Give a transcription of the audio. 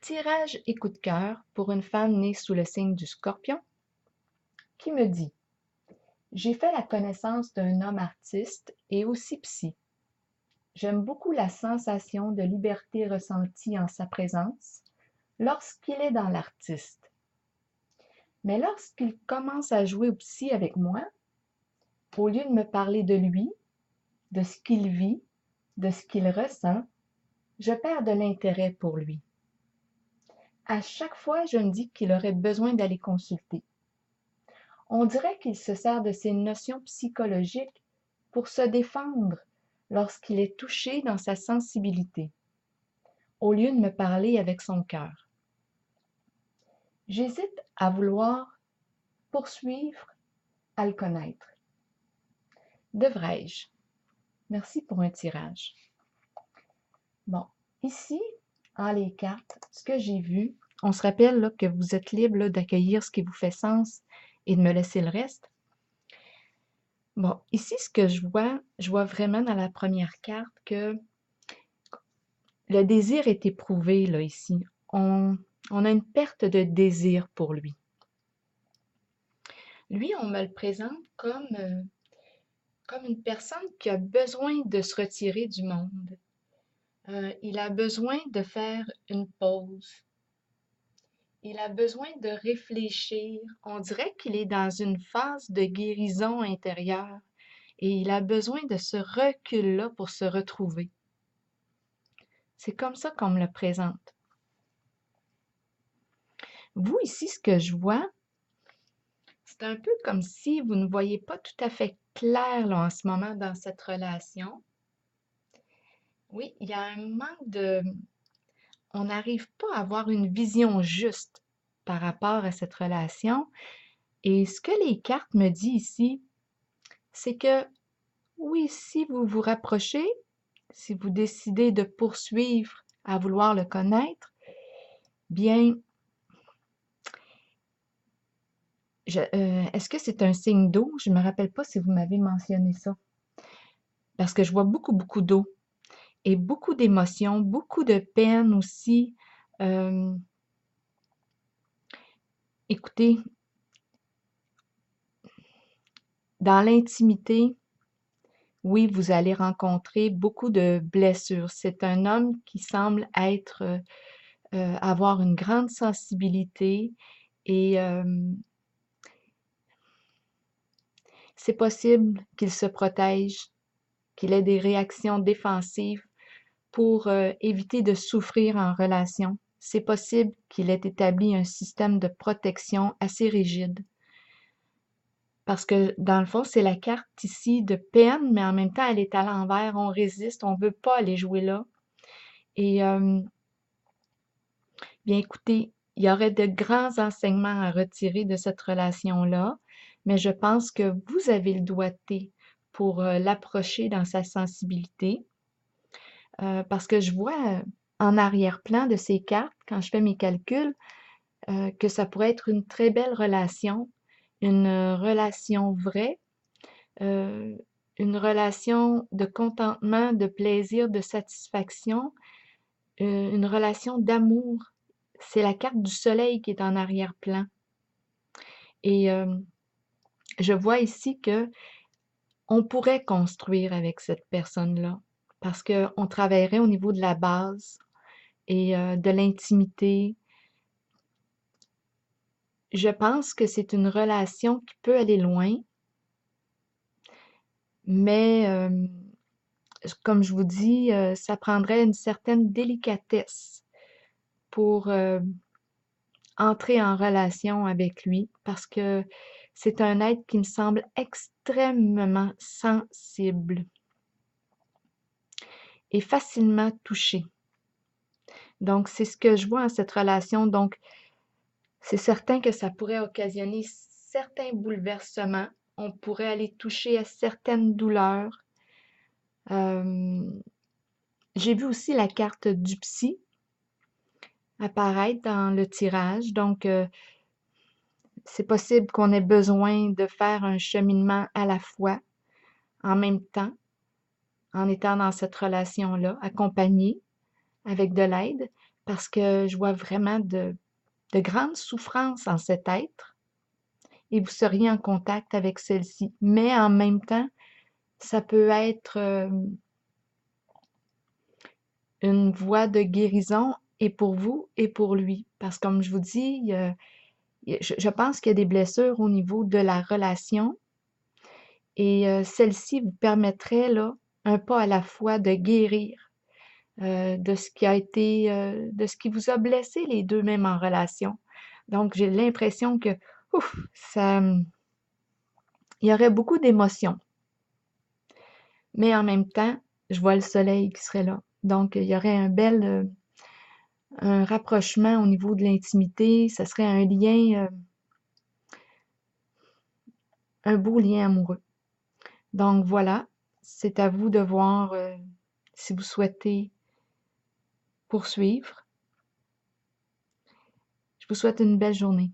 Tirage et coup de cœur pour une femme née sous le signe du Scorpion qui me dit: J'ai fait la connaissance d'un homme artiste et aussi psy. J'aime beaucoup la sensation de liberté ressentie en sa présence lorsqu'il est dans l'artiste. Mais lorsqu'il commence à jouer au psy avec moi, au lieu de me parler de lui, de ce qu'il vit, de ce qu'il ressent, je perds de l'intérêt pour lui. À chaque fois, je me dis qu'il aurait besoin d'aller consulter. On dirait qu'il se sert de ses notions psychologiques pour se défendre lorsqu'il est touché dans sa sensibilité, au lieu de me parler avec son cœur. J'hésite à vouloir poursuivre, à le connaître. Devrais-je? Merci pour un tirage. Bon, ici, en les cartes, ce que j'ai vu, on se rappelle là, que vous êtes libre d'accueillir ce qui vous fait sens et de me laisser le reste. Bon, ici, ce que je vois vraiment dans la première carte que le désir est éprouvé, là, ici. On a une perte de désir pour lui. Lui, on me le présente comme une personne qui a besoin de se retirer du monde. Il a besoin de faire une pause. Il a besoin de réfléchir. On dirait qu'il est dans une phase de guérison intérieure et il a besoin de ce recul-là pour se retrouver. C'est comme ça qu'on me le présente. Vous, ici, ce que je vois, c'est un peu comme si vous ne voyez pas tout à fait clair là, en ce moment dans cette relation. Oui, il y a un manque de... On n'arrive pas à avoir une vision juste par rapport à cette relation. Et ce que les cartes me disent ici, c'est que oui, si vous vous rapprochez, si vous décidez de poursuivre à vouloir le connaître, bien, est-ce que c'est un signe d'eau? Je ne me rappelle pas si vous m'avez mentionné ça. Parce que je vois beaucoup, beaucoup d'eau et beaucoup d'émotions, beaucoup de peine aussi. Euh, Écoutez, dans l'intimité, oui, vous allez rencontrer beaucoup de blessures. C'est un homme qui semble avoir une grande sensibilité et c'est possible qu'il se protège, qu'il ait des réactions défensives pour éviter de souffrir en relation. C'est possible qu'il ait établi un système de protection assez rigide. Parce que dans le fond, c'est la carte ici de peine, mais en même temps, elle est à l'envers. On résiste, on ne veut pas aller jouer là. Et bien écoutez, il y aurait de grands enseignements à retirer de cette relation-là, mais je pense que vous avez le doigté pour l'approcher dans sa sensibilité. Parce que je vois en arrière-plan de ces cartes, quand je fais mes calculs, que ça pourrait être une très belle relation, une relation vraie, euh, une relation de contentement, de plaisir, de satisfaction, une relation d'amour. C'est la carte du soleil qui est en arrière-plan. Et je vois ici que on pourrait construire avec cette personne-là parce qu'on travaillerait au niveau de la base et de l'intimité. Je pense que c'est une relation qui peut aller loin, mais comme je vous dis, ça prendrait une certaine délicatesse pour entrer en relation avec lui parce que c'est un être qui me semble extrêmement sensible et facilement touché. Donc, c'est ce que je vois en cette relation. Donc, c'est certain que ça pourrait occasionner certains bouleversements. On pourrait aller toucher à certaines douleurs. Euh, j'ai vu aussi la carte du psy apparaître dans le tirage. Donc, c'est possible qu'on ait besoin de faire un cheminement à la fois, en même temps, en étant dans cette relation-là, accompagné. avec de l'aide parce que je vois vraiment de grandes souffrances en cet être et vous seriez en contact avec celle-ci. Mais en même temps, ça peut être une voie de guérison et pour vous et pour lui. Parce que comme je vous dis, je pense qu'il y a des blessures au niveau de la relation et celle-ci vous permettrait là, un pas à la fois de guérir de ce qui a été, de ce qui vous a blessé les deux même en relation. Donc, j'ai l'impression que, ouf, il y aurait beaucoup d'émotions. Mais en même temps, je vois le soleil qui serait là. Donc, il y aurait un rapprochement au niveau de l'intimité. Ça serait un lien, un beau lien amoureux. Donc, voilà. C'est à vous de voir si vous souhaitez poursuivre. Je vous souhaite une belle journée.